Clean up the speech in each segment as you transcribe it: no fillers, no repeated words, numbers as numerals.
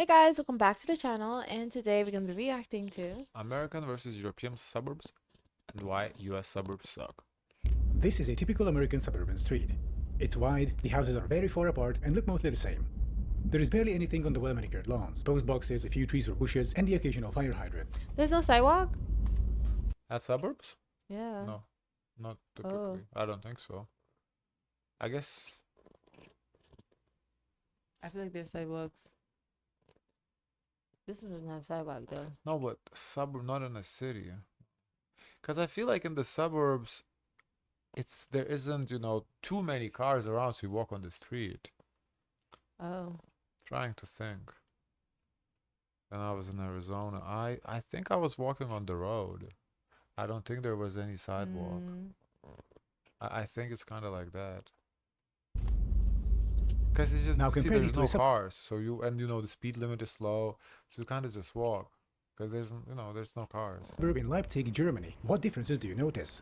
Hey guys, welcome back to the channel, and today we're going to be reacting to American versus European suburbs and why US suburbs suck. This is a typical American suburban street. It's wide, the houses are very far apart and look mostly the same. There is barely anything on the well-manicured lawns, post boxes, a few trees or bushes, and the occasional fire hydrant. There's no sidewalk? At suburbs? Yeah. No, not Oh. typically. I don't think so. I guess I feel like there's sidewalks. This one doesn't have sidewalk though. no, but suburb, not in a city. Because I feel like in the suburbs, there isn't too many cars around, so you walk on the street. Oh. Trying to think. When I was in Arizona, I think I was walking on the road. I don't think there was any sidewalk. I think it's kind of like that. Because it's just Now you see compare there's these to no a cars, so the speed limit is slow, so you kind of just walk. Because there's no cars. suburb in Leipzig, Germany. What differences do you notice?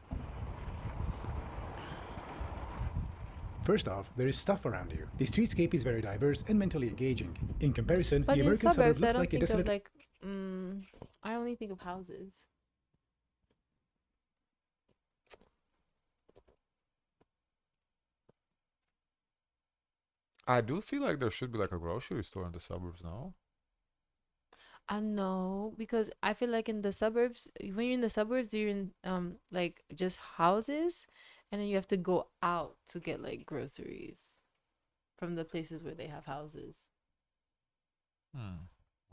First off, there is stuff around you. The streetscape is very diverse and mentally engaging. In comparison, But the in American suburb suburbs, I looks don't like a think of desolate... like, I only think of houses. I do feel like there should be like a grocery store in the suburbs, no? I know, because I feel like in the suburbs, when you're in the suburbs, you're in like just houses, and then you have to go out to get like groceries from the places where they have houses.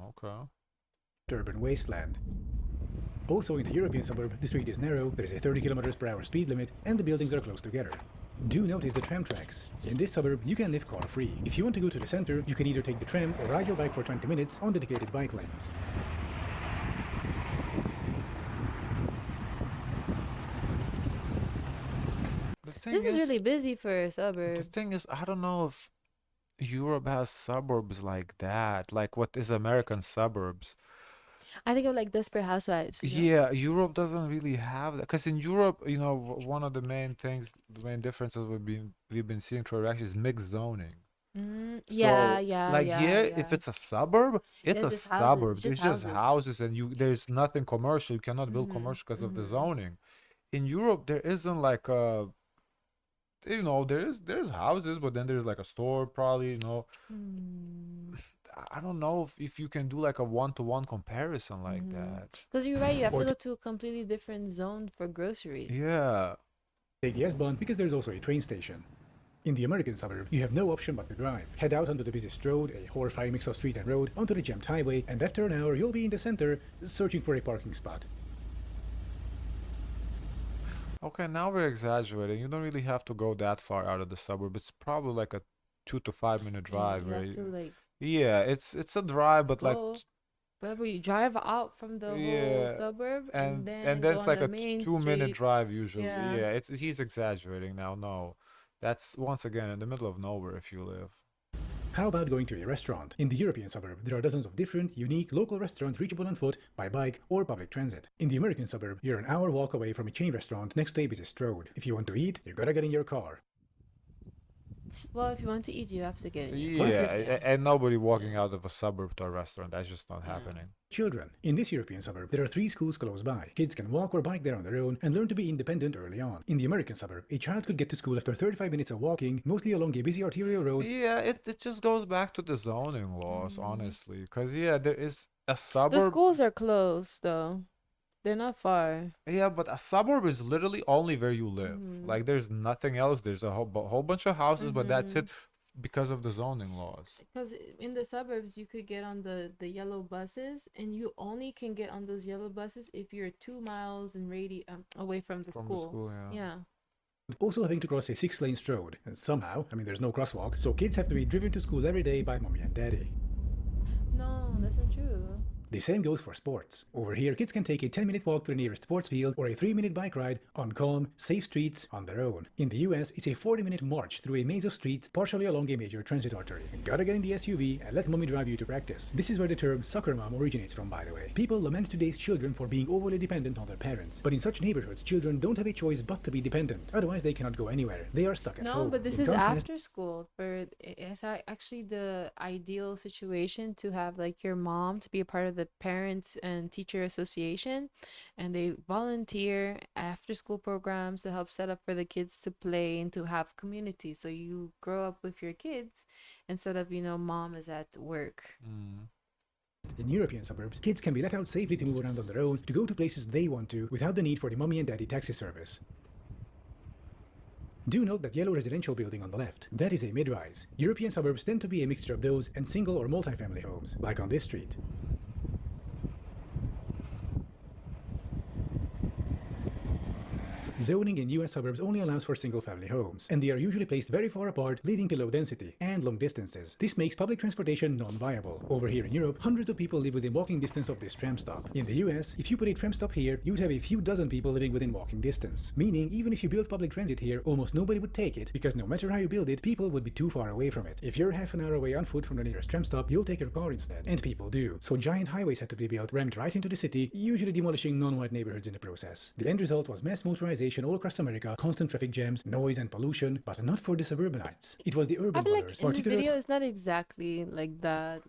Okay. urban wasteland. Also in the European suburb, the street is narrow, there is a 30 km/h speed limit, and the buildings are close together. Do notice the tram tracks. In this suburb, you can live car-free. If you want to go to the center, you can either take the tram or ride your bike for 20 minutes on dedicated bike lanes. This is really busy for a suburb. The thing is, I don't know if Europe has suburbs like that. Like what is American suburbs? I think of like Desperate Housewives. Yeah, Europe doesn't really have that. Because in Europe, one of the main things, the main differences we've been seeing through reactions is mixed zoning. Yeah, So, yeah, like yeah, here, yeah. if it's a suburb, it's a just houses, suburb. it's There's just just houses. houses, and there's nothing commercial. You cannot build commercial because of the zoning. In Europe, there isn't like a, there's houses, but then there's like a store probably. I don't know if you can do like a one-to-one comparison like that. Because you're right, you have Or to go to a completely different zone for groceries. Yeah. Take the S-Bahn because there's also a train station. In the American suburb, you have no option but to drive. Head out onto the busiest road, a horrifying mix of street and road, onto the jammed highway, and after an hour you'll be in the center, searching for a parking spot. Okay, now we're exaggerating. You don't really have to go that far out of the suburb. It's probably like a 2 to 5 minute drive, You have right? to like Yeah, it's a drive, but like go, wherever you drive out from the whole yeah, suburb, and and then go that's on like the a main 2 minute street. drive usually. Yeah. Yeah, he's exaggerating now. No, that's once again in the middle of nowhere if you live. How about going to a restaurant? In the European suburb, there are dozens of different, unique local restaurants reachable on foot, by bike, or public transit. In the American suburb, you're an hour walk away from a chain restaurant next to a busiest road. If you want to eat, you gotta get in your car. Well, if you want to eat, you have to get in your What if Yeah, car. Yeah. and nobody walking out of a suburb to a restaurant. That's just not happening. Children. In this European suburb, there are 3 schools close by. Kids can walk or bike there on their own and learn to be independent early on. In the American suburb, a child could get to school after 35 minutes of walking, mostly along a busy arterial road. Yeah, it just goes back to the zoning laws, honestly. Because, yeah, there is a The suburb. schools are close though. They're not far. Yeah, but a suburb is literally only where you live. Like, there's nothing else. There's a whole bunch of houses, but that's it because of the zoning laws. Because in the suburbs, you could get on the yellow buses, and you only can get on those yellow buses if you're 2 miles in away from the From the school. school, yeah. Yeah. Also having to cross a 6-lane road. And somehow, there's no crosswalk, so kids have to be driven to school every day by mommy and daddy. No, that's not true. The same goes for sports. Over here, kids can take a 10-minute walk to the nearest sports field or a 3-minute bike ride on calm, safe streets on their own. In the US, it's a 40-minute march through a maze of streets partially along a major transit artery. Gotta get in the SUV and let mommy drive you to practice. This is where the term soccer mom originates from, by the way. People lament today's children for being overly dependent on their parents, but in such neighborhoods, children don't have a choice but to be dependent. Otherwise, they cannot go anywhere. They are stuck at home. No, but this In is contrast, after school. For it's actually the ideal situation to have like your mom to be a part of the parents and teacher association, and they volunteer after school programs to help set up for the kids to play and to have community. So you grow up with your kids instead of, mom is at work. in European suburbs, kids can be let out safely to move around on their own, to go to places they want to, without the need for the mommy and daddy taxi service. Do note that yellow residential building on the left. That is a mid-rise. European suburbs tend to be a mixture of those and single or multi-family homes, like on this street. Zoning in US suburbs only allows for single-family homes, and they are usually placed very far apart, leading to low density and long distances. This makes public transportation non-viable. Over here in Europe, hundreds of people live within walking distance of this tram stop. In the US, if you put a tram stop here, you'd have a few dozen people living within walking distance. Meaning, even if you build public transit here, almost nobody would take it, because no matter how you build it, people would be too far away from it. If you're half an hour away on foot from the nearest tram stop, you'll take your car instead. And people do. So giant highways had to be built, rammed right into the city, usually demolishing non-white neighborhoods in the process. The end result was mass motorization all across America, constant traffic jams, noise and pollution, but not for the suburbanites. It was the urban I feel like dwellers, in this video it's not exactly like that.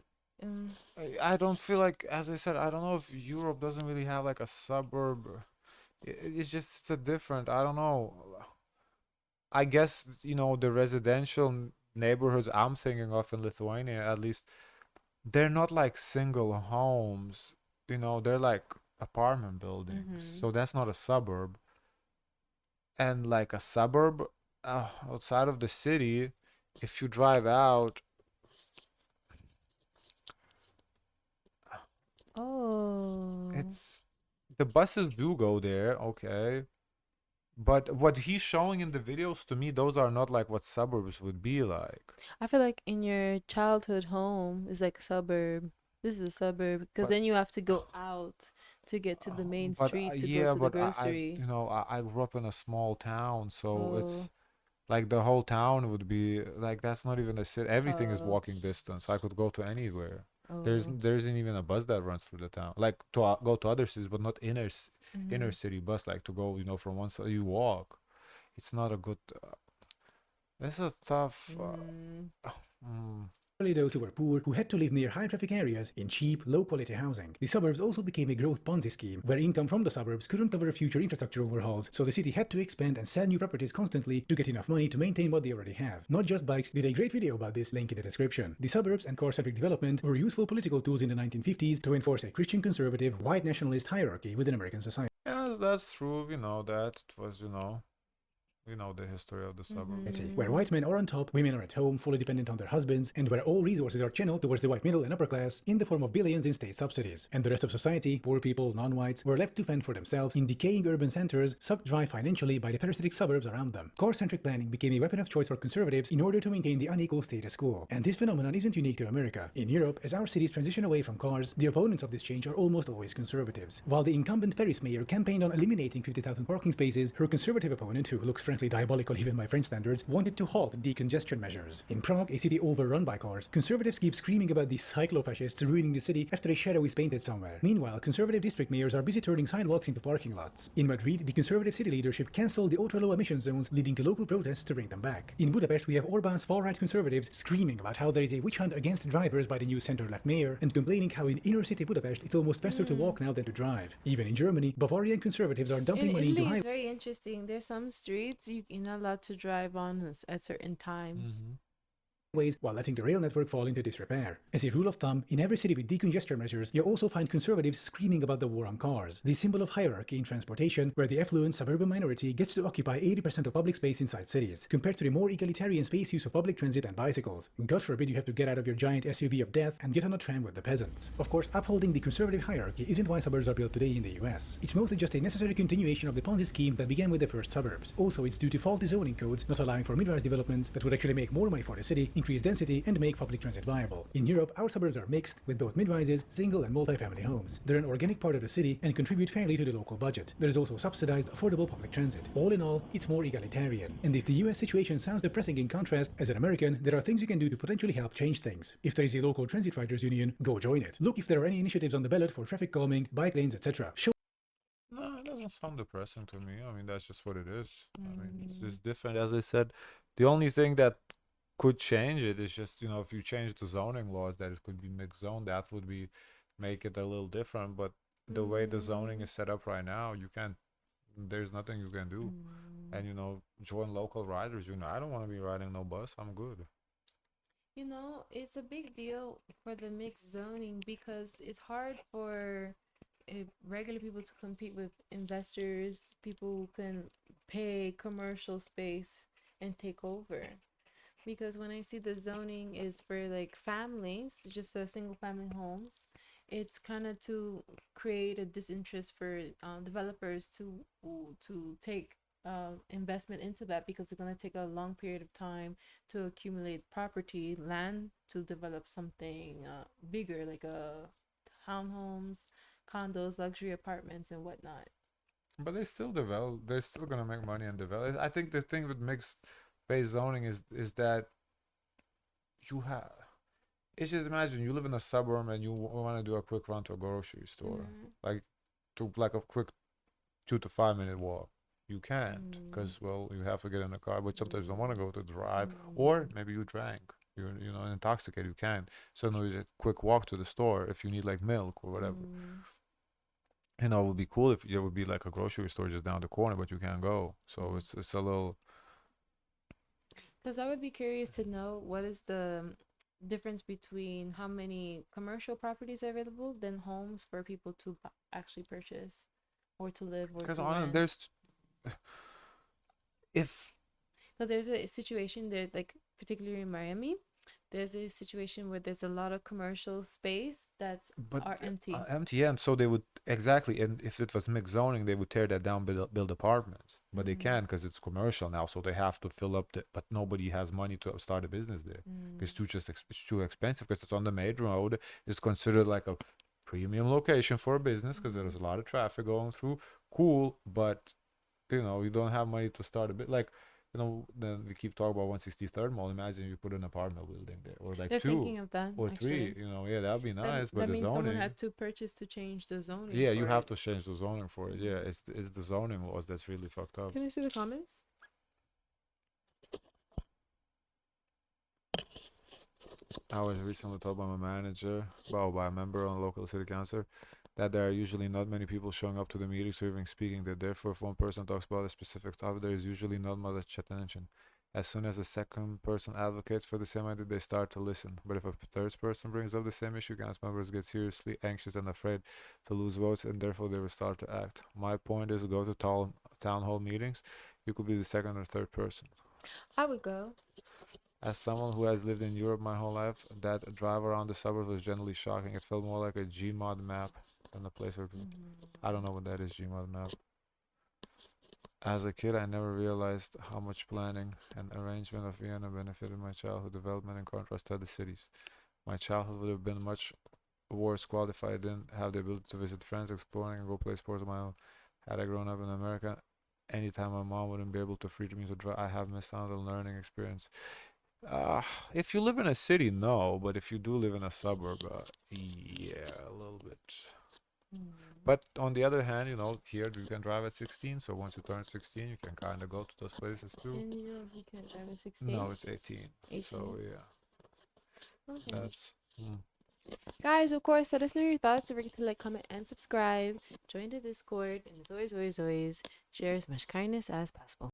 I don't feel like, as I said, I don't know if Europe doesn't really have like a suburb. It's a different, I don't know. I guess, the residential neighborhoods I'm thinking of in Lithuania, at least, they're not like single homes, they're like apartment buildings. So that's not a suburb. And like a suburb outside of the city, if you drive out, it's the buses do go there, okay. But what he's showing in the videos, to me, those are not like what suburbs would be like. I feel like in your childhood home is like a suburb. This is a suburb because then you have to go out to get to the main street to go to the grocery. I grew up in a small town, so it's like the whole town would be like, that's not even a city. Everything is walking distance. I could go to anywhere. There isn't even a bus that runs through the town, like to go to other cities, but not inner city bus, like to go from one side. You walk. It's not a good. This is tough. Those who were poor, who had to live near high-traffic areas in cheap, low-quality housing. The suburbs also became a growth Ponzi scheme, where income from the suburbs couldn't cover future infrastructure overhauls, so the city had to expand and sell new properties constantly to get enough money to maintain what they already have. Not Just Bikes did a great video about this, link in the description. The suburbs and car-centric development were useful political tools in the 1950s to enforce a Christian conservative, white nationalist hierarchy within American society. Yes, that's true. That it was, the history of the suburbs. Where white men are on top, women are at home, fully dependent on their husbands, and where all resources are channeled towards the white middle and upper class in the form of billions in state subsidies. And the rest of society, poor people, non-whites, were left to fend for themselves in decaying urban centers, sucked dry financially by the parasitic suburbs around them. Car-centric planning became a weapon of choice for conservatives in order to maintain the unequal status quo. And this phenomenon isn't unique to America. In Europe, as our cities transition away from cars, the opponents of this change are almost always conservatives. While the incumbent Paris mayor campaigned on eliminating 50,000 parking spaces, her conservative opponent, who looks frankly diabolical even by French standards, wanted to halt decongestion measures. In Prague, a city overrun by cars, conservatives keep screaming about the cyclo-fascists ruining the city after a shadow is painted somewhere. Meanwhile, conservative district mayors are busy turning sidewalks into parking lots. In Madrid, the conservative city leadership cancelled the ultra-low emission zones, leading to local protests to bring them back. In Budapest, we have Orbán's far-right conservatives screaming about how there is a witch hunt against drivers by the new center-left mayor, and complaining how in inner-city Budapest it's almost faster to walk now than to drive. Even in Germany, Bavarian conservatives are dumping money into Italy is very interesting. There's some streets you're not allowed to drive on at certain times. ways while letting the rail network fall into disrepair. As a rule of thumb, in every city with decongestion measures, you also find conservatives screaming about the war on cars, the symbol of hierarchy in transportation, where the affluent suburban minority gets to occupy 80% of public space inside cities, compared to the more egalitarian space use of public transit and bicycles. God forbid you have to get out of your giant SUV of death and get on a tram with the peasants. Of course, upholding the conservative hierarchy isn't why suburbs are built today in the US. It's mostly just a necessary continuation of the Ponzi scheme that began with the first suburbs. Also, it's due to faulty zoning codes not allowing for mid-rise developments that would actually make more money for the city, including increase density, and make public transit viable. In Europe, our suburbs are mixed, with both mid-rises, single and multi-family homes. They're an organic part of the city and contribute fairly to the local budget. There is also subsidized, affordable public transit. All in all, it's more egalitarian. And if the US situation sounds depressing in contrast, as an American, there are things you can do to potentially help change things. If there is a local transit riders union, go join it. Look if there are any initiatives on the ballot for traffic calming, bike lanes, etc. No, it doesn't sound depressing to me. I mean, that's just what it is. I mean, it's just different. As I said, the only thing that could change it is just, if you change the zoning laws, that it could be mixed zone, that would be make it a little different. But the way the zoning is set up right now, you can't, there's nothing you can do. And, join local riders. I don't want to be riding no bus. I'm good. It's a big deal for the mixed zoning because it's hard for regular people to compete with investors, people who can pay commercial space and take over. Because when I see the zoning is for like families, just single family homes, it's kind of to create a disinterest for developers to take investment into that because it's going to take a long period of time to accumulate property, land to develop something bigger like townhomes, condos, luxury apartments, and whatnot. But they still develop. They're still gonna make money and develop. I think the thing with mixed base zoning is that you have. It's just imagine you live in a suburb and you want to do a quick run to a grocery store, like to like a quick 2 to 5 minute walk. You can't because you have to get in a car. But sometimes you don't want to go to drive, or maybe you drank. You're intoxicated. You can't. So no, a quick walk to the store if you need like milk or whatever. It would be cool if there would be like a grocery store just down the corner, but you can't go. So it's a little. Because I would be curious to know what is the difference between how many commercial properties are available than homes for people to actually purchase or to live or Because to on rent. there's if Because there's a situation there, like particularly in Miami, there's a situation where there's a lot of commercial space that's are empty. empty, and so they would exactly, and if it was mixed zoning, they would tear that down, build apartments, but they can't because it's commercial now, so they have to fill up the. But nobody has money to start a business there. It's it's too expensive because it's on the main road. It's considered like a premium location for a business because there's a lot of traffic going through. Cool, but you don't have money to start a bit like. Then we keep talking about 163rd Mall. Imagine you put an apartment building there, or like They're two, thinking of that, or actually. three. Yeah, that'd be nice. But That the means someone zoning, had to purchase to change the zoning. yeah, for you have it. to change the zoning for it. Yeah, it's the zoning laws that's really fucked up. Can I see the comments? I was recently told by my manager, well, by a member on local city council, that there are usually not many people showing up to the meetings or even speaking. That therefore, if one person talks about a specific topic, there is usually not much attention. As soon as a second person advocates for the same idea, they start to listen. But if a third person brings up the same issue, council members get seriously anxious and afraid to lose votes, and therefore they will start to act. My point is, go to town hall meetings. You could be the second or third person. I would go. As someone who has lived in Europe my whole life, that drive around the suburbs was generally shocking. It felt more like a Gmod map than a place where people. I don't know what that is, Gmod map. As a kid, I never realized how much planning and arrangement of Vienna benefited my childhood development in contrast to other cities. My childhood would have been much worse quality if I didn't have the ability to visit friends, exploring, and go play sports on my own. Had I grown up in America, anytime my mom wouldn't be able to free me to drive, I have missed out on the learning experience. If you live in a city, no, but if you do live in a suburb, yeah, a little bit. But on the other hand, here you can drive at 16, so once you turn 16, you can kind of go to those places too. And you can't drive at 16? No, it's 18. 18. So yeah, Okay. that's. Guys, of course, let us know your thoughts. Don't forget to like, comment, and subscribe. Join the Discord. And as always, always, always, share as much kindness as possible.